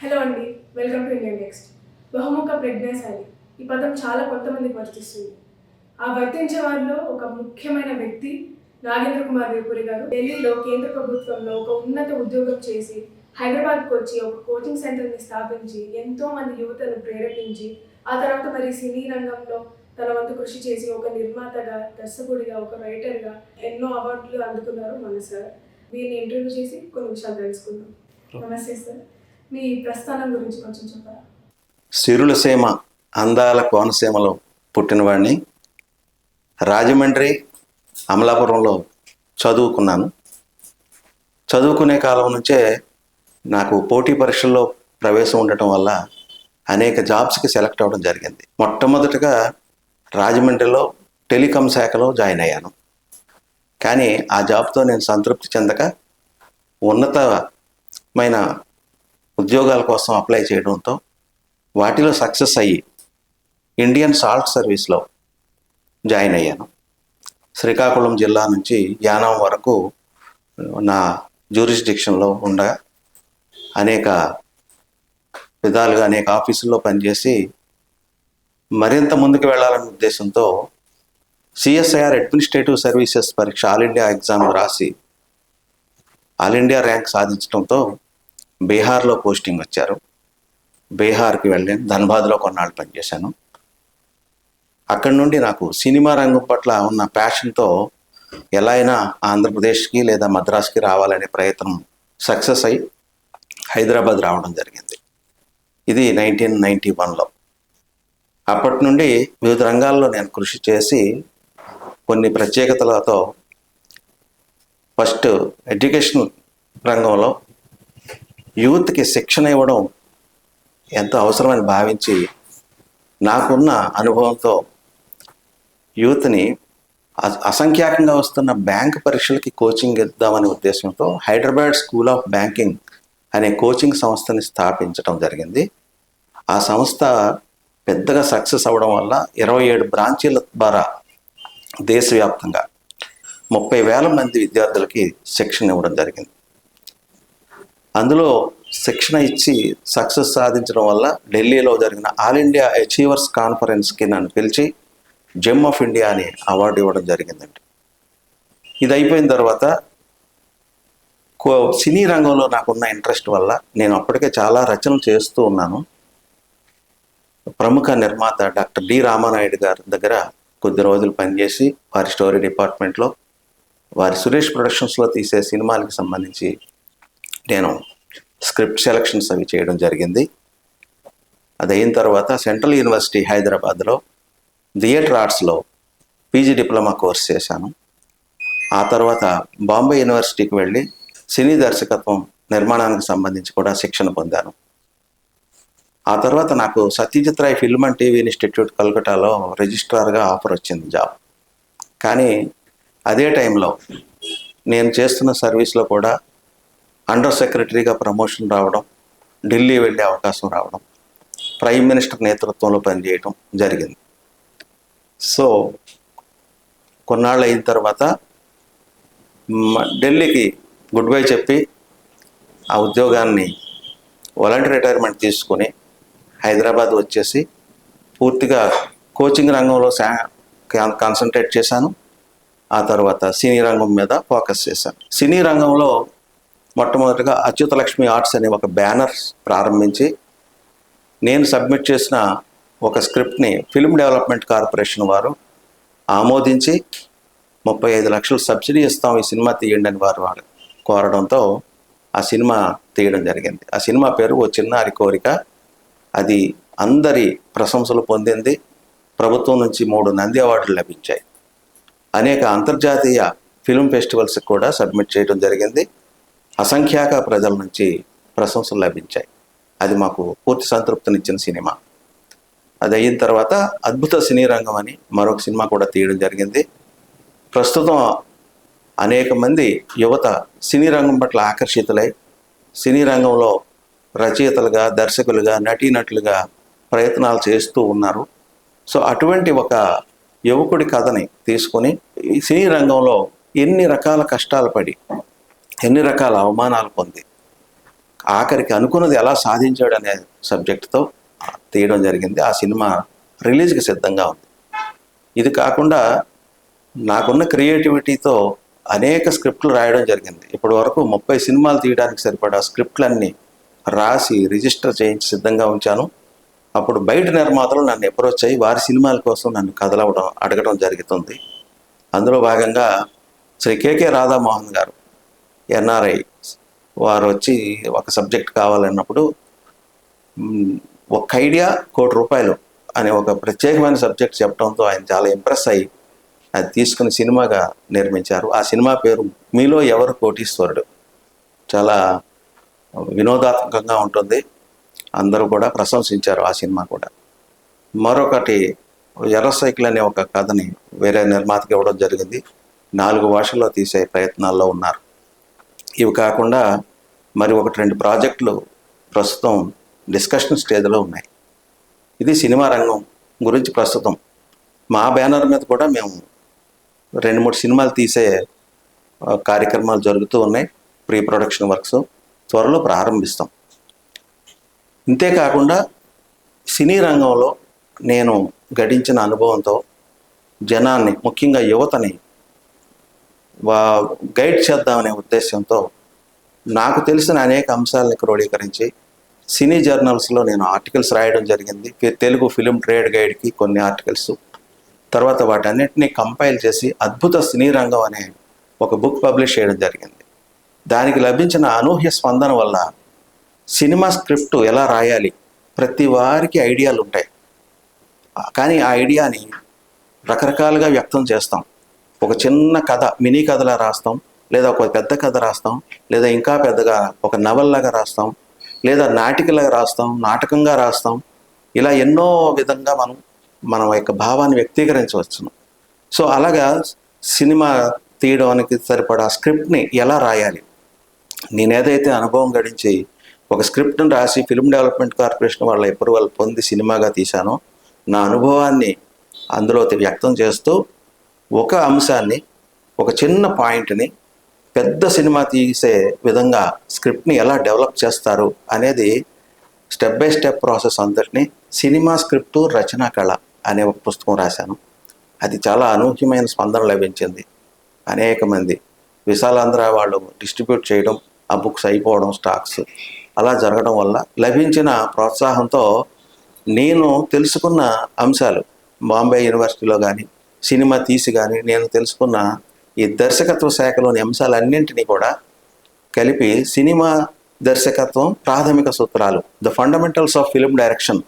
Hello అండి, welcome to Indian next. బహుముఖ ప్రజ్ఞాశాలి ఈ పదం చాలా కొంతమందికి వర్తిస్తుంది. ఆ వర్తించే వారిలో ఒక ముఖ్యమైన వ్యక్తి నాగేంద్ర కుమార్ వేపూరి గారు. ఢిల్లీలో కేంద్ర ప్రభుత్వంలో ఒక ఉన్నత ఉద్యోగం చేసి హైదరాబాద్కు వచ్చి ఒక కోచింగ్ సెంటర్ని స్థాపించి ఎంతో మంది యువతను ప్రేరేపించి ఆ తర్వాత మరి సినీ రంగంలో తన వంతు కృషి చేసి ఒక నిర్మాతగా, దర్శకుడిగా, ఒక రైటర్గా ఎన్నో అవార్డులు అందుకున్నారు మన సార్. వీరిని ఇంటర్వ్యూ చేసి కొన్ని విషయాలు తెలుసుకుందాం. నమస్తే సార్, మీ ప్రస్థానం గురించి కొంచెం చెప్పారా? సిరుల సీమ అందాల కోనసీమలో పుట్టినవాడిని. రాజమండ్రి, అమలాపురంలో చదువుకున్నాను. చదువుకునే కాలం నుంచే నాకు పోటీ పరీక్షల్లో ప్రవేశం ఉండటం వల్ల అనేక జాబ్స్కి సెలెక్ట్ అవ్వడం జరిగింది. మొట్టమొదటిగా రాజమండ్రిలో టెలికాం శాఖలో జాయిన్ అయ్యాను. కానీ ఆ జాబ్తో నేను సంతృప్తి చెందక ఉన్నతమైన ఉద్యోగాల కోసం అప్లై చేయడంతో వాటిలో సక్సెస్ అయ్యి ఇండియన్ సాల్ట్ సర్వీస్లో జాయిన్ అయ్యాను. శ్రీకాకుళం జిల్లా నుంచి యానాం వరకు నా జ్యూరిస్డిక్షన్లో ఉండగా అనేక విధాలుగా అనేక ఆఫీసుల్లో పనిచేసి మరింత ముందుకు వెళ్ళాలనే ఉద్దేశంతో సిఎస్ఐఆర్ అడ్మినిస్ట్రేటివ్ సర్వీసెస్ పరీక్ష ఆల్ ఇండియా ఎగ్జామ్ రాసి ఆల్ ఇండియా ర్యాంక్ సాధించడంతో బీహార్లో పోస్టింగ్ వచ్చారు. బీహార్కి వెళ్ళాను. ధన్బాద్లో కొన్నాళ్ళు పనిచేశాను. అక్కడి నుండి నాకు సినిమా రంగం పట్ల ఉన్న ప్యాషన్తో ఎలా అయినా ఆంధ్రప్రదేశ్కి లేదా మద్రాస్కి రావాలనే ప్రయత్నం సక్సెస్ అయ్యి హైదరాబాద్ రావడం జరిగింది. ఇది 1991లో. అప్పటి నుండి వివిధ రంగాల్లో నేను కృషి చేసి కొన్ని ప్రత్యేకతలతో ఫస్ట్ ఎడ్యుకేషన్ రంగంలో యూత్కి శిక్షణ ఇవ్వడం ఎంతో అవసరమని భావించి నాకున్న అనుభవంతో యూత్ని అసంఖ్యాకంగా వస్తున్న బ్యాంక్ పరీక్షలకి కోచింగ్ ఇద్దామనే ఉద్దేశంతో హైదరాబాద్ స్కూల్ ఆఫ్ బ్యాంకింగ్ అనే కోచింగ్ సంస్థని స్థాపించడం జరిగింది. ఆ సంస్థ పెద్దగా సక్సెస్ అవ్వడం వల్ల 27 బ్రాంచీల ద్వారా దేశవ్యాప్తంగా 30,000 మంది విద్యార్థులకి శిక్షణ ఇవ్వడం జరిగింది. అందులో శిక్షణ ఇచ్చి సక్సెస్ సాధించడం వల్ల ఢిల్లీలో జరిగిన ఆల్ ఇండియా అచీవర్స్ కాన్ఫరెన్స్కి నన్ను పిలిచి జెమ్ ఆఫ్ ఇండియా అని అవార్డు ఇవ్వడం జరిగిందండి. ఇది అయిపోయిన తర్వాత సినీ రంగంలో నాకున్న ఇంట్రెస్ట్ వల్ల నేను అప్పటికే చాలా రచనలు చేస్తూ ఉన్నాను. ప్రముఖ నిర్మాత డాక్టర్ డి రామానాయుడు గారి దగ్గర కొద్ది రోజులు పనిచేసి వారి స్టోరీ డిపార్ట్మెంట్లో వారి సురేష్ ప్రొడక్షన్స్లో తీసే సినిమాలకు సంబంధించి నేను స్క్రిప్ట్ సెలక్షన్స్ అవి చేయడం జరిగింది. అది అయిన తర్వాత సెంట్రల్ యూనివర్సిటీ హైదరాబాద్లో థియేటర్ ఆర్ట్స్లో పీజీ డిప్లొమా కోర్స్ చేశాను. ఆ తర్వాత బాంబే యూనివర్సిటీకి వెళ్ళి సినీ దర్శకత్వం నిర్మాణానికి సంబంధించి కూడా శిక్షణ పొందాను. ఆ తర్వాత నాకు Satyajit Ray film and TV institute కల్కటాలో రిజిస్ట్రార్గా ఆఫర్ వచ్చింది జాబ్. కానీ అదే టైంలో నేను చేస్తున్న సర్వీస్లో కూడా అండర్ సెక్రటరీగా ప్రమోషన్ రావడం, ఢిల్లీ వెళ్ళే అవకాశం రావడం, ప్రైమ్ మినిస్టర్ నేతృత్వంలో పనిచేయడం జరిగింది. సో కొన్నాళ్ళు అయిన తర్వాత ఢిల్లీకి గుడ్ బై చెప్పి ఆ ఉద్యోగాన్ని వాలంటీర్ రిటైర్మెంట్ తీసుకుని హైదరాబాద్ వచ్చేసి పూర్తిగా కోచింగ్ రంగంలో కాన్సన్ట్రేట్ చేశాను. ఆ తర్వాత సినీ రంగం మీద ఫోకస్ చేశాను. సినీ రంగంలో మొట్టమొదటిగా అచ్యుతలక్ష్మి ఆర్ట్స్ అనే ఒక బ్యానర్ ప్రారంభించి నేను సబ్మిట్ చేసిన ఒక స్క్రిప్ట్ని ఫిల్మ్ డెవలప్మెంట్ కార్పొరేషన్ వారు ఆమోదించి 35 లక్షలు సబ్సిడీ ఇస్తాం ఈ సినిమా తీయండి అని వారు కోరడంతో ఆ సినిమా తీయడం జరిగింది. ఆ సినిమా పేరు ఓ చిన్నారి కోరిక. అది అందరి ప్రశంసలు పొందింది. ప్రభుత్వం నుంచి 3 నంది అవార్డులు లభించాయి. అనేక అంతర్జాతీయ ఫిల్మ్ ఫెస్టివల్స్కి కూడా సబ్మిట్ చేయడం జరిగింది. అసంఖ్యాక ప్రజల నుంచి ప్రశంసలు లభించాయి. అది మాకు పూర్తి సంతృప్తినిచ్చిన సినిమా. అది అయిన తర్వాత అద్భుత సినీ రంగం అని మరొక సినిమా కూడా తీయడం జరిగింది. ప్రస్తుతం అనేక మంది యువత సినీ రంగం పట్ల ఆకర్షితులై సినీ రంగంలో రచయితలుగా, దర్శకులుగా, నటీనటులుగా ప్రయత్నాలు చేస్తూ ఉన్నారు. సో అటువంటి ఒక యువకుడి కథని తీసుకొని ఈ సినీ రంగంలో ఎన్ని రకాల కష్టాలు పడి, ఎన్ని రకాల అవమానాలు పొంది ఆఖరికి అనుకున్నది ఎలా సాధించాడు అనే సబ్జెక్టుతో తీయడం జరిగింది. ఆ సినిమా రిలీజ్కి సిద్ధంగా ఉంది. ఇది కాకుండా నాకున్న క్రియేటివిటీతో అనేక స్క్రిప్ట్లు రాయడం జరిగింది. ఇప్పటి వరకు 30 సినిమాలు తీయడానికి సరిపడా స్క్రిప్ట్లన్నీ రాసి రిజిస్టర్ చేయించి సిద్ధంగా ఉంచాను. అప్పుడు బయట నిర్మాతలు నన్ను అప్రోచ్ అయ్యి వారి సినిమాల కోసం నన్ను కథలవడం అడగడం జరుగుతుంది. అందులో భాగంగా శ్రీ కేకే రాధామోహన్ గారు ఎన్ఆర్ఐ వారు వచ్చి ఒక సబ్జెక్ట్ కావాలన్నప్పుడు ఒక ఐడియా ₹1,00,00,000 అనే ఒక ప్రత్యేకమైన సబ్జెక్ట్ చెప్పడంతో ఆయన చాలా ఇంప్రెస్ అయ్యి అది తీసుకుని సినిమాగా నిర్మించారు. ఆ సినిమా పేరు మీలో ఎవరు కోటీశ్వరుడు. చాలా వినోదాత్మకంగా ఉంటుంది. అందరూ కూడా ప్రశంసించారు ఆ సినిమా కూడా. మరొకటి ఎర్ర సైకిల్ అనే ఒక కథని వేరే నిర్మాతకి ఇవ్వడం జరిగింది. 4 భాషల్లో తీసే ప్రయత్నాల్లో ఉన్నారు. ఇవి కాకుండా మరి 1-2 ప్రాజెక్టులు ప్రస్తుతం డిస్కషన్ స్టేజ్లో ఉన్నాయి. ఇది సినిమా రంగం గురించి ప్రస్తుతం. మా బ్యానర్ మీద కూడా మేము 2-3 సినిమాలు తీసే కార్యక్రమాలు జరుగుతూ ఉన్నాయి. ప్రీ ప్రొడక్షన్ వర్క్స్ త్వరలో ప్రారంభిస్తాం. ఇంతేకాకుండా సినీ రంగంలో నేను గడించిన అనుభవంతో జనాన్ని, ముఖ్యంగా యువతని గైడ్ చేద్దామనే ఉద్దేశంతో నాకు తెలిసిన అనేక అంశాలని క్రోడీకరించి సినీ జర్నల్స్లో నేను ఆర్టికల్స్ రాయడం జరిగింది. తెలుగు ఫిలిం ట్రేడ్ గైడ్కి కొన్ని ఆర్టికల్స్, తర్వాత వాటన్నిటిని కంపైల్ చేసి అద్భుత సినీ రంగం అనే ఒక బుక్ పబ్లిష్ చేయడం జరిగింది. దానికి లభించిన అనూహ్య స్పందన వల్ల సినిమా స్క్రిప్ట్ ఎలా రాయాలి, ప్రతి వారికి ఐడియాలు ఉంటాయి, కానీ ఆ ఐడియాని రకరకాలుగా వ్యక్తం చేస్తాం. ఒక చిన్న కథ, మినీ కథలా రాస్తాం, లేదా ఒక పెద్ద కథ రాస్తాం, లేదా ఇంకా పెద్దగా ఒక నవల్లాగా రాస్తాం, లేదా నాటికలాగా రాస్తాం, నాటకంగా రాస్తాం. ఇలా ఎన్నో విధంగా మన యొక్క భావాన్ని వ్యక్తీకరించవచ్చును. సో అలాగా సినిమా తీయడానికి సరిపడా స్క్రిప్ట్ని ఎలా రాయాలి, నేనేదైతే అనుభవం గడించి ఒక స్క్రిప్ట్ని రాసి ఫిల్మ్ డెవలప్మెంట్ కార్పొరేషన్ వాళ్ళ అప్రూవల్ పొంది సినిమాగా తీశానో, నా అనుభవాన్ని అందులో వ్యక్తం చేస్తూ ఒక అంశాన్ని, ఒక చిన్న పాయింట్ని పెద్ద సినిమా తీసే విధంగా స్క్రిప్ట్ని ఎలా డెవలప్ చేస్తారు అనేది స్టెప్ బై స్టెప్ ప్రాసెస్ అంతటిని సినిమా స్క్రిప్టు రచనా కళ అనే ఒక పుస్తకం రాశాను. అది చాలా అనూహ్యమైన స్పందన లభించింది. అనేక మంది విశాలాంధ్ర వాళ్ళు డిస్ట్రిబ్యూట్ చేయడం, ఆ బుక్స్ అయిపోవడం, స్టాక్స్ అలా జరగడం వల్ల లభించిన ప్రోత్సాహంతో నేను తెలుసుకున్న అంశాలు బాంబే యూనివర్సిటీలో కానీ సినిమా తీసి కానీ నేను తెలుసుకున్న ఈ దర్శకత్వ శాఖలోని అంశాలన్నింటినీ కూడా కలిపి సినిమా దర్శకత్వం ప్రాథమిక సూత్రాలు, the fundamentals of film direction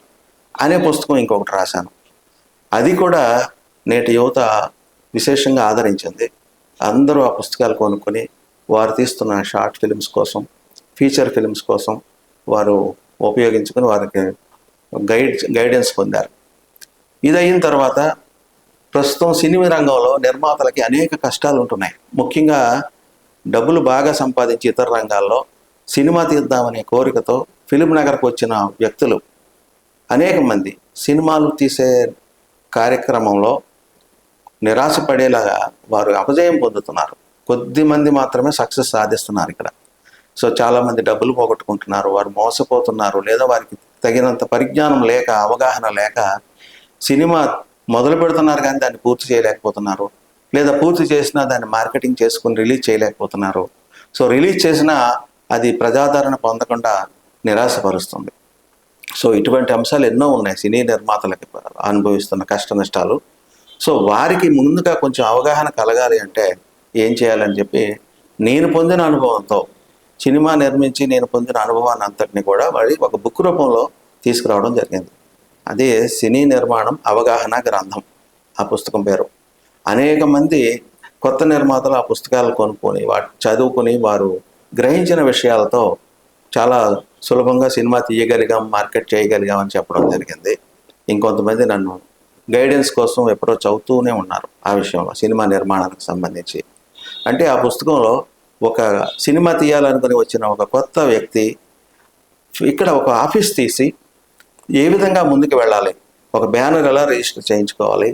అనే పుస్తకం ఇంకొకటి రాశాను. అది కూడా నేటి యువత విశేషంగా ఆదరించింది. అందరూ ఆ పుస్తకాలు కొనుక్కొని వారు తీస్తున్న షార్ట్ ఫిల్మ్స్ కోసం, ఫీచర్ ఫిల్మ్స్ కోసం వారు ఉపయోగించుకొని వారికి గైడెన్స్ పొందారు. ఇది అయిన తర్వాత ప్రస్తుతం సినిమా రంగంలో నిర్మాతలకి అనేక కష్టాలు ఉంటున్నాయి. ముఖ్యంగా డబ్బులు బాగా సంపాదించి ఇతర రంగాల్లో సినిమా తీద్దామనే కోరికతో ఫిలిం నగర్కు వచ్చిన వ్యక్తులు అనేక మంది సినిమాలు తీసే కార్యక్రమంలో నిరాశపడేలాగా వారు అపజయం పొందుతున్నారు. కొద్ది మంది మాత్రమే సక్సెస్ సాధిస్తున్నారు ఇక్కడ. సో చాలామంది డబ్బులు పోగొట్టుకుంటున్నారు, వారు మోసపోతున్నారు, లేదా వారికి తగినంత పరిజ్ఞానం లేక, అవగాహన లేక సినిమా మొదలు పెడుతున్నారు కానీ దాన్ని పూర్తి చేయలేకపోతున్నారు, లేదా పూర్తి చేసినా దాన్ని మార్కెటింగ్ చేసుకుని రిలీజ్ చేయలేకపోతున్నారు. సో రిలీజ్ చేసినా అది ప్రజాదరణ పొందకుండా నిరాశపరుస్తుంది. సో ఇటువంటి అంశాలు ఎన్నో ఉన్నాయి సినీ నిర్మాతలకి అనుభవిస్తున్న కష్ట నష్టాలు. సో వారికి ముందుగా కొంచెం అవగాహన కలగాలి అంటే ఏం చేయాలని చెప్పి నేను పొందిన అనుభవంతో సినిమా నిర్మించి నేను పొందిన అనుభవాన్ని అంతటిని కూడా వాడి ఒక బుక్ రూపంలో తీసుకురావడం జరిగింది. అదే సినీ నిర్మాణం అవగాహన గ్రంథం ఆ పుస్తకం పేరు. అనేక మంది కొత్త నిర్మాతలు ఆ పుస్తకాలు కొనుక్కొని వాటి చదువుకొని వారు గ్రహించిన విషయాలతో చాలా సులభంగా సినిమా తీయగలిగాం, మార్కెట్ చేయగలిగాం అని చెప్పడం జరిగింది. ఇంకొంతమంది నన్ను గైడెన్స్ కోసం అప్రోచ్ అవుతూనే ఉన్నారు ఆ విషయంలో, సినిమా నిర్మాణానికి సంబంధించి. అంటే ఆ పుస్తకంలో ఒక సినిమా తీయాలనుకుని వచ్చిన ఒక కొత్త వ్యక్తి ఇక్కడ ఒక ఆఫీస్ తీసి ఏ విధంగా ముందుకు వెళ్ళాలి, ఒక బ్యానర్ ఎలా రిజిస్టర్ చేయించుకోవాలి,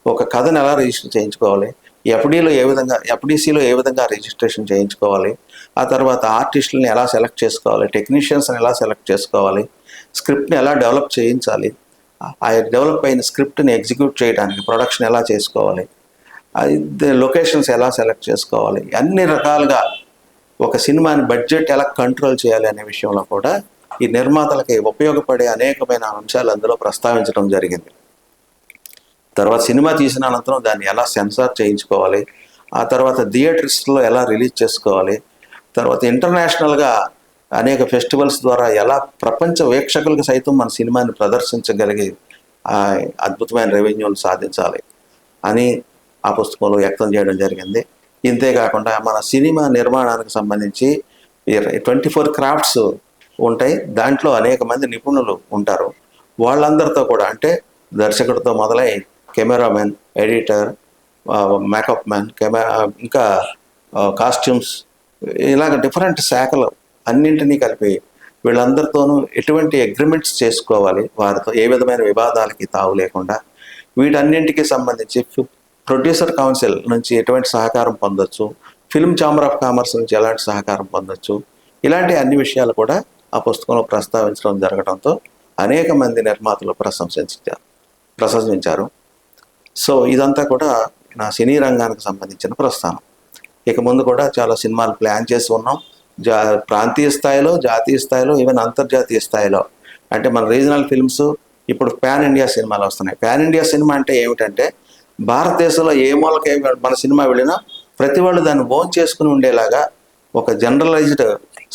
ఒక కథను ఎలా రిజిస్టర్ చేయించుకోవాలి, ఎఫ్డీసీలో ఏ విధంగా రిజిస్ట్రేషన్ చేయించుకోవాలి, ఆ తర్వాత ఆర్టిస్టులని ఎలా సెలెక్ట్ చేసుకోవాలి, టెక్నీషియన్స్ని ఎలా సెలెక్ట్ చేసుకోవాలి, స్క్రిప్ట్ని ఎలా డెవలప్ చేయించాలి, ఆ డెవలప్ అయిన స్క్రిప్ట్ని ఎగ్జిక్యూట్ చేయడానికి ప్రొడక్షన్ ఎలా చేసుకోవాలి, లొకేషన్స్ ఎలా సెలెక్ట్ చేసుకోవాలి, అన్ని రకాలుగా ఒక సినిమాని బడ్జెట్ ఎలా కంట్రోల్ చేయాలి అనే విషయంలో కూడా ఈ నిర్మాతలకి ఉపయోగపడే అనేకమైన అంశాలు అందులో ప్రస్తావించడం జరిగింది. తర్వాత సినిమా తీసిన అనంతరం దాన్ని ఎలా సెన్సార్ చేయించుకోవాలి, ఆ తర్వాత థియేటర్స్లో ఎలా రిలీజ్ చేసుకోవాలి, తర్వాత ఇంటర్నేషనల్గా అనేక ఫెస్టివల్స్ ద్వారా ఎలా ప్రపంచ వీక్షకులకు సైతం మన సినిమాని ప్రదర్శించగలిగి అద్భుతమైన రెవెన్యూలు సాధించాలి అని ఆ పుస్తకంలో వ్యక్తం చేయడం జరిగింది. ఇంతేకాకుండా మన సినిమా నిర్మాణానికి సంబంధించి 24 క్రాఫ్ట్స్ ఉంటాయి. దాంట్లో అనేక మంది నిపుణులు ఉంటారు. వాళ్ళందరితో కూడా అంటే దర్శకుడితో మొదలై కెమెరామెన్, ఎడిటర్, మేకప్ మ్యాన్, ఇంకా కాస్ట్యూమ్స్, ఇలాగ డిఫరెంట్ శాఖలు అన్నింటినీ కలిపి వీళ్ళందరితోనూ ఎటువంటి అగ్రిమెంట్స్ చేసుకోవాలి, వారితో ఏ విధమైన వివాదాలకి తావు లేకుండా, వీటన్నింటికి సంబంధించి ప్రొడ్యూసర్ కౌన్సిల్ నుంచి ఎటువంటి సహకారం పొందొచ్చు, ఫిల్మ్ ఛాంబర్ ఆఫ్ కామర్స్ నుంచి ఎలాంటి సహకారం పొందొచ్చు, ఇలాంటి అన్ని విషయాలు కూడా ఆ పుస్తకంలో ప్రస్తావించడం జరగడంతో అనేక మంది నిర్మాతలు ప్రశంసించారు. సో ఇదంతా కూడా నా సినీ రంగానికి సంబంధించిన ప్రస్థానం. ఇక ముందు కూడా చాలా సినిమాలు ప్లాన్ చేసి ఉన్నాం. ప్రాంతీయ స్థాయిలో, జాతీయ స్థాయిలో, ఈవెన్ అంతర్జాతీయ స్థాయిలో. అంటే మన రీజనల్ ఫిల్మ్స్ ఇప్పుడు పాన్ ఇండియా సినిమాలు వస్తున్నాయి. పాన్ ఇండియా సినిమా అంటే ఏమిటంటే భారతదేశంలో ఏ మూలకే మన సినిమా వెళ్ళినా ప్రతి వాళ్ళు దాన్ని ఓన్ చేసుకుని ఉండేలాగా ఒక జనరలైజ్డ్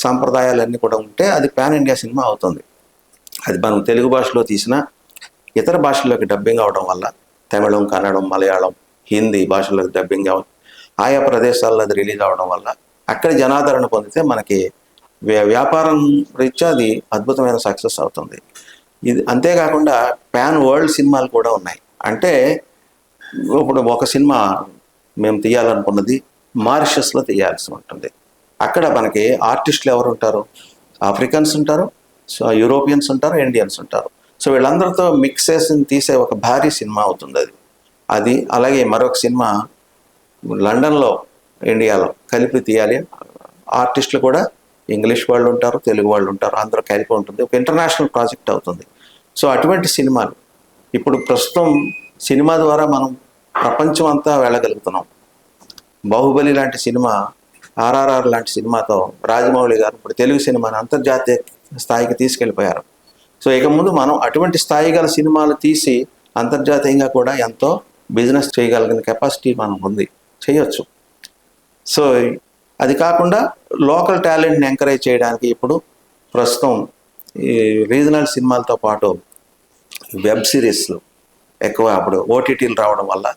సాంప్రదాయాలన్నీ కూడా ఉంటే అది పాన్ ఇండియా సినిమా అవుతుంది. అది మనం తెలుగు భాషలో తీసిన ఇతర భాషల్లోకి డబ్బింగ్ అవడం వల్ల, తమిళం, కన్నడం, మలయాళం, హిందీ భాషల్లోకి డబ్బింగ్ ఆయా ప్రదేశాల్లో అది రిలీజ్ అవడం వల్ల అక్కడ జనాదరణ పొందితే మనకి వ్యాపారం రీత్యా అది అద్భుతమైన సక్సెస్ అవుతుంది. ఇది అంతేకాకుండా పాన్ వరల్డ్ సినిమాలు కూడా ఉన్నాయి. అంటే ఇప్పుడు ఒక సినిమా మేము తీయాలనుకున్నది మారిషస్లో తీయాల్సి ఉంటుంది. అక్కడ మనకి ఆర్టిస్టులు ఎవరు ఉంటారు? ఆఫ్రికన్స్ ఉంటారు, సో యూరోపియన్స్ ఉంటారు, ఇండియన్స్ ఉంటారు. సో వీళ్ళందరితో మిక్స్ చేసి తీసే ఒక భారీ సినిమా అవుతుంది అది. అలాగే మరొక సినిమా లండన్లో, ఇండియాలో కలిపి తీయాలి. ఆర్టిస్టులు కూడా ఇంగ్లీష్ వాళ్ళు ఉంటారు, తెలుగు వాళ్ళు ఉంటారు, అందరూ కలిపి ఉంటుంది. ఒక ఇంటర్నేషనల్ ప్రాజెక్ట్ అవుతుంది. సో అటువంటి సినిమాలు ఇప్పుడు ప్రస్తుతం సినిమా ద్వారా మనం ప్రపంచం అంతా వెళ్ళగలుగుతున్నాం. బాహుబలి లాంటి సినిమా, RRR లాంటి సినిమాతో రాజమౌళి గారు ఇప్పుడు తెలుగు సినిమాని అంతర్జాతీయ స్థాయికి తీసుకెళ్ళిపోయారు. సో ఇక ముందు మనం అటువంటి స్థాయి గల సినిమాలు తీసి అంతర్జాతీయంగా కూడా ఎంతో బిజినెస్ చేయగలిగిన కెపాసిటీ మనం ఉంది, చేయొచ్చు. సో అది కాకుండా లోకల్ టాలెంట్ని ఎంకరేజ్ చేయడానికి ఇప్పుడు ప్రస్తుతం ఈ రీజనల్ సినిమాలతో పాటు వెబ్ సిరీస్లు ఎక్కువ, అప్పుడు OTTలు రావడం వల్ల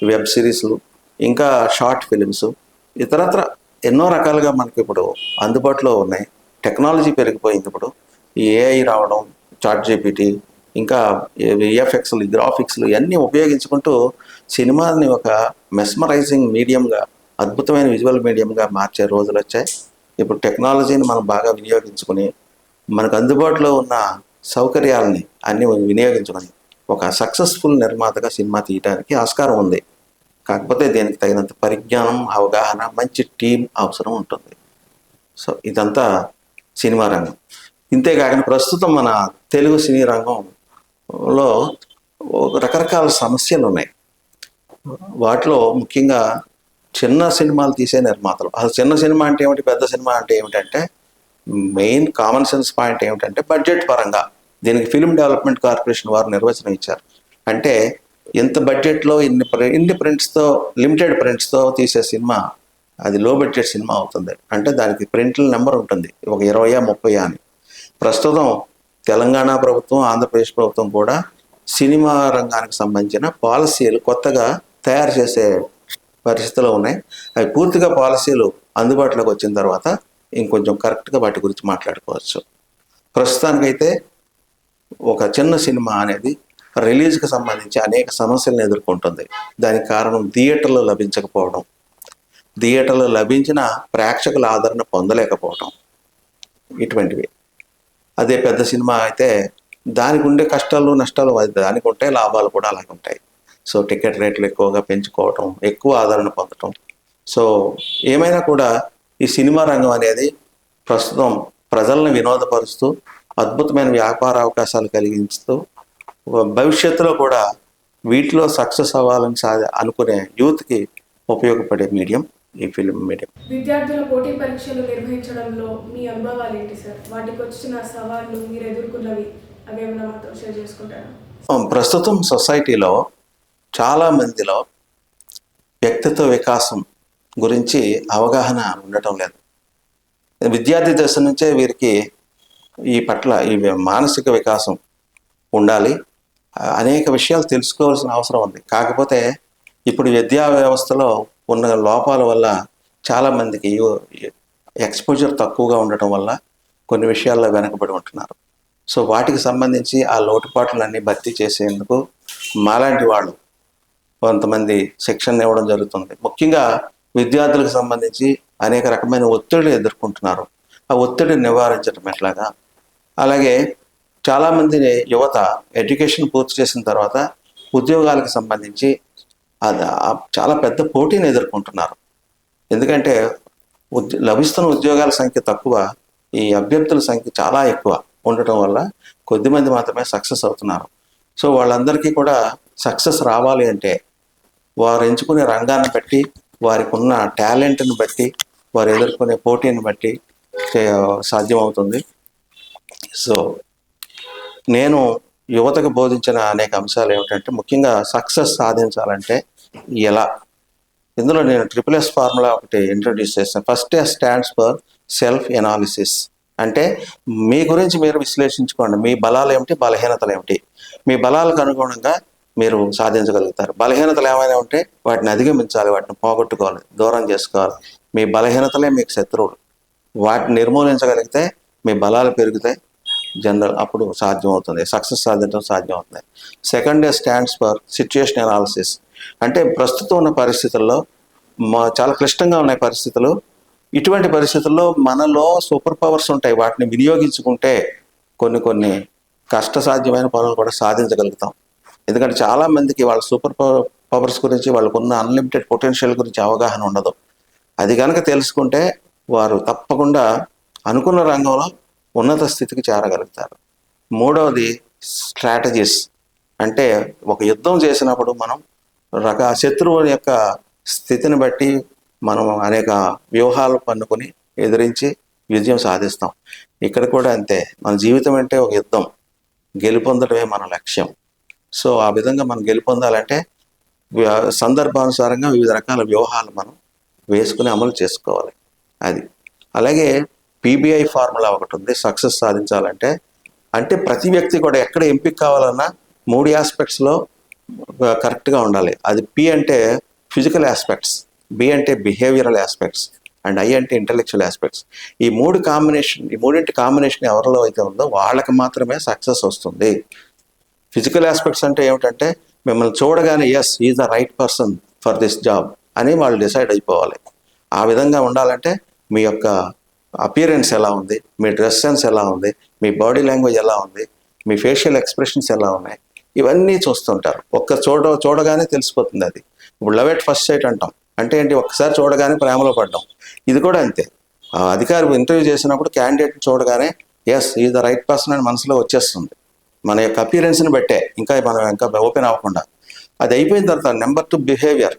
వెబ్ సిరీస్లు, ఇంకా షార్ట్ ఫిలిమ్స్, ఇతరత్ర ఎన్నో రకాలుగా మనకి ఇప్పుడు అందుబాటులో ఉన్నాయి. టెక్నాలజీ పెరిగిపోయింది. ఇప్పుడు ఈ AI రావడం, ChatGPT, ఇంకా VFXలు, గ్రాఫిక్స్లు ఇవన్నీ ఉపయోగించుకుంటూ సినిమాని ఒక మెస్మరైజింగ్ మీడియంగా, అద్భుతమైన విజువల్ మీడియంగా మార్చే రోజులు వచ్చాయి. ఇప్పుడు టెక్నాలజీని మనం బాగా వినియోగించుకుని మనకు అందుబాటులో ఉన్న సౌకర్యాలని అన్నీ వినియోగించుకొని ఒక సక్సెస్ఫుల్ నిర్మాతగా సినిమా తీయడానికి ఆస్కారం ఉంది. కాకపోతే దీనికి తగినంత పరిజ్ఞానం, అవగాహన, మంచి టీం అవసరం ఉంటుంది. సో ఇదంతా సినిమా రంగం. ఇంతేకాకుండా ప్రస్తుతం మన తెలుగు సినీ రంగంలో రకరకాల సమస్యలు ఉన్నాయి. వాటిలో ముఖ్యంగా చిన్న సినిమాలు తీసే నిర్మాతలు. అసలు చిన్న సినిమా అంటే ఏమిటి, పెద్ద సినిమా అంటే ఏమిటంటే మెయిన్ కామన్ సెన్స్ పాయింట్ ఏమిటంటే బడ్జెట్ పరంగా దీనికి ఫిల్మ్ డెవలప్మెంట్ కార్పొరేషన్ వారు నిర్వచనం ఇచ్చారు. అంటే ఇంత బడ్జెట్లో ఇన్ని ప్రింట్స్తో, లిమిటెడ్ ప్రింట్స్తో తీసే సినిమా అది లో బడ్జెట్ సినిమా అవుతుంది. అంటే దానికి ప్రింట్ల నెంబర్ ఉంటుంది, ఒక 20, 30 అని. ప్రస్తుతం తెలంగాణ ప్రభుత్వం, ఆంధ్రప్రదేశ్ ప్రభుత్వం కూడా సినిమా రంగానికి సంబంధించిన పాలసీలు కొత్తగా తయారు చేసే పరిస్థితులు ఉన్నాయి. అవి పూర్తిగా పాలసీలు అందుబాటులోకి వచ్చిన తర్వాత ఇంకొంచెం కరెక్ట్గా వాటి గురించి మాట్లాడుకోవచ్చు. ప్రస్తుతానికైతే ఒక చిన్న సినిమా అనేది రిలీజ్కి సంబంధించి అనేక సమస్యలను ఎదుర్కొంటుంది. దానికి కారణం థియేటర్లో లభించకపోవడం, థియేటర్లో లభించిన ప్రేక్షకుల ఆదరణ పొందలేకపోవడం, ఇటువంటివి. అదే పెద్ద సినిమా అయితే దానికి ఉండే కష్టాలు, నష్టాలు దానికి ఉంటాయి, లాభాలు కూడా అలాగే ఉంటాయి. సో టికెట్ రేట్లు ఎక్కువగా పెంచుకోవటం, ఎక్కువ ఆదరణ పొందటం. సో ఏమైనా కూడా ఈ సినిమా రంగం అనేది ప్రస్తుతం ప్రజలను వినోదపరుస్తూ అద్భుతమైన వ్యాపార అవకాశాలు కలిగిస్తూ భవిష్యత్తులో కూడా వీటిలో సక్సెస్ అవ్వాలని అనుకునే యూత్కి ఉపయోగపడే మీడియం ఈ ఫిల్మ్ మీడియం. విద్యార్థుల పోటీ పరీక్షలు నిర్వహించడంలో మీ అనుభవాలు ఏంటి సార్? వాటికి వచ్చిన సవాళ్ళు, మీరు ఎదుర్కొన్నవి అవేమైనా మాతో షేర్ చేసుకుంటారా? ప్రస్తుతం సొసైటీలో చాలా మందిలో వ్యక్తిత్వ వికాసం గురించి అవగాహన ఉండటం లేదు. విద్యార్థి దశ నుంచే వీరికి ఈ పట్ల ఈ మానసిక వికాసం ఉండాలి, అనేక విషయాలు తెలుసుకోవాల్సిన అవసరం ఉంది. కాకపోతే ఇప్పుడు విద్యా వ్యవస్థలో ఉన్న లోపాల వల్ల చాలామందికి ఎక్స్పోజర్ తక్కువగా ఉండటం వల్ల కొన్ని విషయాల్లో వెనకబడి ఉంటున్నారు. సో వాటికి సంబంధించి ఆ లోటుపాట్లన్నీ భర్తీ చేసేందుకు మాలాంటి వాళ్ళు కొంతమంది శిక్షణ ఇవ్వడం జరుగుతుంది. ముఖ్యంగా విద్యార్థులకు సంబంధించి అనేక రకమైన ఒత్తిడిని ఎదుర్కొంటున్నారు. ఆ ఒత్తిడిని నివారించడం ఎట్లాగా, అలాగే చాలామంది యువత ఎడ్యుకేషన్ పూర్తి చేసిన తర్వాత ఉద్యోగాలకు సంబంధించి చాలా పెద్ద పోటీని ఎదుర్కొంటున్నారు. ఎందుకంటే లభిస్తున్న ఉద్యోగాల సంఖ్య తక్కువ, ఈ అభ్యర్థుల సంఖ్య చాలా ఎక్కువ ఉండటం వల్ల కొద్దిమంది మాత్రమే సక్సెస్ అవుతున్నారు. సో వాళ్ళందరికీ కూడా సక్సెస్ రావాలి అంటే వారు ఎంచుకునే రంగాన్ని బట్టి, వారికి ఉన్న టాలెంట్ని బట్టి, వారు ఎదుర్కొనే పోటీని బట్టి సాధ్యమవుతుంది. సో నేను యువతకు బోధించిన అనేక అంశాలు ఏమిటంటే, ముఖ్యంగా సక్సెస్ సాధించాలంటే ఎలా, ఇందులో నేను SSS ఫార్ములా ఒకటి ఇంట్రడ్యూస్ చేస్తాను. First stands for self analysis. అంటే మీ గురించి మీరు విశ్లేషించుకోండి. మీ బలాలు ఏమిటి, బలహీనతలు ఏమిటి, మీ బలాలకు అనుగుణంగా మీరు సాధించగలుగుతారు. బలహీనతలు ఏమైనా ఉంటే వాటిని అధిగమించాలి, వాటిని పోగొట్టుకోవాలి, దూరం చేసుకోవాలి. మీ బలహీనతలే మీకు శత్రువులు. వాటిని నిర్మూలించగలిగితే మీ బలాలు పెరుగుతాయి, అప్పుడు సాధ్యమవుతుంది, సక్సెస్ సాధించడం సాధ్యమవుతుంది. Second stands for situation analysis. అంటే ప్రస్తుతం ఉన్న పరిస్థితుల్లో చాలా క్లిష్టంగా ఉన్నాయి పరిస్థితులు. ఇటువంటి పరిస్థితుల్లో మనలో సూపర్ పవర్స్ ఉంటాయి, వాటిని వినియోగించుకుంటే కొన్ని కష్టసాధ్యమైన పనులు కూడా సాధించగలుగుతాం. ఎందుకంటే చాలామందికి వాళ్ళ సూపర్ పవర్స్ గురించి, వాళ్ళకున్న అన్లిమిటెడ్ పొటెన్షియల్ గురించి అవగాహన ఉండదు. అది కనుక తెలుసుకుంటే వారు తప్పకుండా అనుకున్న రంగంలో ఉన్నత స్థితికి చేరగలుగుతారు. మూడవది స్ట్రాటజీస్. అంటే ఒక యుద్ధం చేసినప్పుడు మనం శత్రువు యొక్క స్థితిని బట్టి మనం అనేక వ్యూహాలు పన్నుకొని ఎదిరించి విజయం సాధిస్తాం. ఇక్కడ కూడా అంతే, మన జీవితం అంటే ఒక యుద్ధం, గెలుపొందడమే మన లక్ష్యం. సో ఆ విధంగా మనం గెలుపొందాలంటే సందర్భానుసారంగా వివిధ రకాల వ్యూహాలు మనం వేసుకుని అమలు చేసుకోవాలి. అది అలాగే PBI ఫార్ములా ఒకటి ఉంది సక్సెస్ సాధించాలంటే. అంటే ప్రతి వ్యక్తి కూడా ఎక్కడ ఎంపిక కావాలన్నా 3 ఆస్పెక్ట్స్లో కరెక్ట్గా ఉండాలి. అది P అంటే ఫిజికల్ ఆస్పెక్ట్స్, B అంటే బిహేవియరల్ ఆస్పెక్ట్స్, అండ్ I అంటే ఇంటెలెక్చువల్ ఆస్పెక్ట్స్. ఈ మూడింటి కాంబినేషన్ ఎవరిలో అయితే ఉందో వాళ్ళకి మాత్రమే సక్సెస్ వస్తుంది. ఫిజికల్ ఆస్పెక్ట్స్ అంటే ఏమిటంటే మిమ్మల్ని చూడగానే yes is the right person for this job అని వాళ్ళు డిసైడ్ అయిపోవాలి. ఆ విధంగా ఉండాలంటే మీ యొక్క అపియరెన్స్ ఎలా ఉంది, మీ డ్రెస్ సెన్స్ ఎలా ఉంది, మీ బాడీ లాంగ్వేజ్ ఎలా ఉంది, మీ ఫేషియల్ ఎక్స్ప్రెషన్స్ ఎలా ఉన్నాయి, ఇవన్నీ చూస్తుంటారు. చూడగానే తెలిసిపోతుంది. అది ఇప్పుడు లవ్ ఎట్ ఫస్ట్ సైట్ అంటాం. అంటే ఏంటి, ఒక్కసారి చూడగానే ప్రేమలో పడ్డాం. ఇది కూడా అంతే. అధికారి ఇంటర్వ్యూ చేసినప్పుడు క్యాండిడేట్ చూడగానే yes is the right person అని మనసులో వచ్చేస్తుంది. మన యొక్క అపియరెన్స్ని బట్టే, మనం ఇంకా ఓపెన్ అవ్వకుండా. అది అయిపోయిన తర్వాత నెంబర్ 2 బిహేవియర్.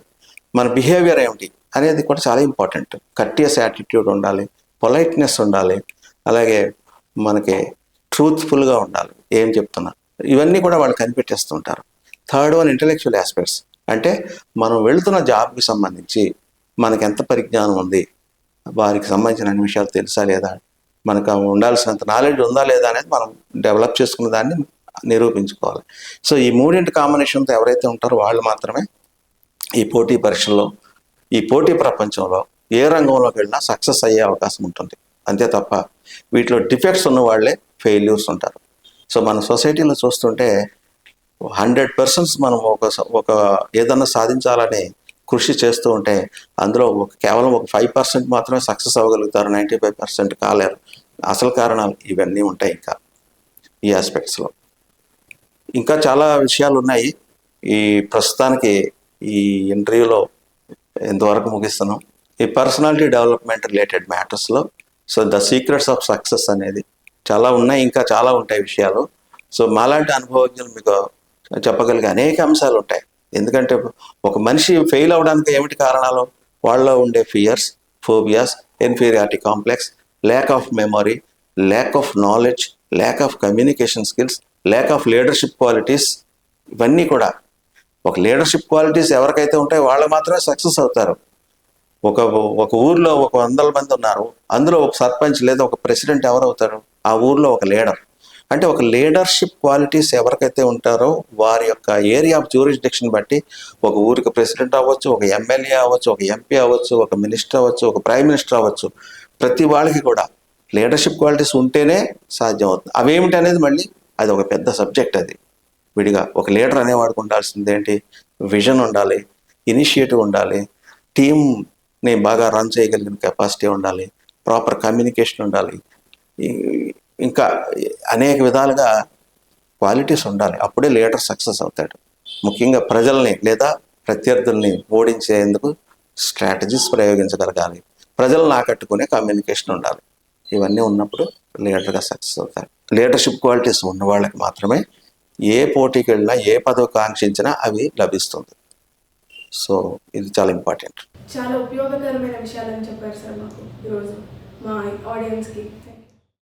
మన బిహేవియర్ ఏమిటి అనేది కూడా చాలా ఇంపార్టెంట్. కర్టియస్ యాటిట్యూడ్ ఉండాలి, పొలైట్నెస్ ఉండాలి, అలాగే మనకి ట్రూత్ఫుల్గా ఉండాలి, ఏం చెప్తున్నా ఇవన్నీ కూడా వాళ్ళు కనిపెట్టేస్తుంటారు. Third one intellectual aspects. అంటే మనం వెళుతున్న జాబ్కి సంబంధించి మనకి ఎంత పరిజ్ఞానం ఉంది, వారికి సంబంధించిన అన్ని విషయాలు తెలుసా లేదా, మనకు ఉండాల్సినంత నాలెడ్జ్ ఉందా లేదా అనేది మనం డెవలప్ చేసుకున్న దాన్ని నిరూపించుకోవాలి. సో ఈ మూడింటి కాంబినేషన్తో ఎవరైతే ఉంటారో వాళ్ళు మాత్రమే ఈ పోటీ పరీక్షల్లో, ఈ పోటీ ప్రపంచంలో ఏ రంగంలోకి వెళ్ళినా సక్సెస్ అయ్యే అవకాశం ఉంటుంది. అంతే తప్ప వీటిలో డిఫెక్ట్స్ ఉన్న వాళ్ళే ఫెయిల్యూర్స్ ఉంటారు. సో మన సొసైటీలో చూస్తుంటే 100% మనం ఒక ఏదన్నా సాధించాలని కృషి చేస్తూ ఉంటే అందులో కేవలం ఒక 5% మాత్రమే సక్సెస్ అవ్వగలుగుతారు, 95% కాలేరు. అసలు కారణాలు ఇవన్నీ ఉంటాయి. ఇంకా ఈ ఆస్పెక్ట్స్లో ఇంకా చాలా విషయాలు ఉన్నాయి. ఈ ప్రస్తుతానికి ఈ ఇంటర్వ్యూలో ఎంతవరకు ముగిస్తున్నాం. ఈ పర్సనాలిటీ డెవలప్మెంట్ రిలేటెడ్ మ్యాటర్స్లో so the secrets of success అనేది చాలా ఉన్నాయి, ఇంకా చాలా ఉంటాయి విషయాలు. సో మాలాంటి అనుభవజ్ఞులు మీకు చెప్పగలిగే అనేక అంశాలు ఉంటాయి. ఎందుకంటే ఒక మనిషి ఫెయిల్ అవడానికి ఏమిటి కారణాలు? వాళ్ళలో ఉండే fears, phobias, inferiority complex, lack of memory, lack of knowledge, lack of communication skills, lack of leadership qualities, ఇవన్నీ కూడా. ఒక లీడర్షిప్ క్వాలిటీస్ ఎవరికైతే ఉంటాయో వాళ్ళు మాత్రమే సక్సెస్ అవుతారు. ఒక ఒక ఊర్లో 100 మంది ఉన్నారు, అందులో ఒక సర్పంచ్ లేదా ఒక ప్రెసిడెంట్ ఎవరు అవుతారు? ఆ ఊర్లో ఒక లీడర్. అంటే ఒక లీడర్షిప్ క్వాలిటీస్ ఎవరికైతే ఉంటారో వారి యొక్క ఏరియా ఆఫ్ జ్యూరిస్డిక్షన్ బట్టి ఒక ఊరికి ప్రెసిడెంట్ అవ్వచ్చు, ఒక ఎమ్మెల్యే అవ్వచ్చు, ఒక ఎంపీ అవ్వచ్చు, ఒక మినిస్టర్ అవ్వచ్చు, ఒక ప్రైమ్ మినిస్టర్ అవ్వచ్చు. ప్రతి వాళ్ళకి కూడా లీడర్షిప్ క్వాలిటీస్ ఉంటేనే సాధ్యం అవుతుంది. అవేమిటి అనేది మళ్ళీ అది ఒక పెద్ద సబ్జెక్ట్. అది విడిగా ఒక లీడర్ అనేవాడికి ఉండాల్సింది ఏంటి? విజన్ ఉండాలి, ఇనిషియేటివ్ ఉండాలి, టీమ్ని బాగా రన్ చేయగలిగిన కెపాసిటీ ఉండాలి, ప్రాపర్ కమ్యూనికేషన్ ఉండాలి, ఇంకా అనేక విధాలుగా క్వాలిటీస్ ఉండాలి. అప్పుడే లీడర్ సక్సెస్ అవుతాడు. ముఖ్యంగా ప్రజల్ని లేదా ప్రత్యర్థుల్ని ఓడించేందుకు స్ట్రాటజీస్ ప్రయోగించగలగాలి, ప్రజలను ఆకట్టుకునే కమ్యూనికేషన్ ఉండాలి. ఇవన్నీ ఉన్నప్పుడు లీడర్గా సక్సెస్ అవుతారు. లీడర్షిప్ క్వాలిటీస్ ఉన్న వాళ్ళకి మాత్రమే ఏ పోటీకి వెళ్ళినా, ఏ పదవి కాంక్షించినా అవి లభిస్తుంది. సో ఇది చాలా ఇంపార్టెంట్. చాలా ఉపయోగకరమైన విషయాలని చెప్పారు సార్ మాకు ఈరోజు మా ఆడియన్స్కి.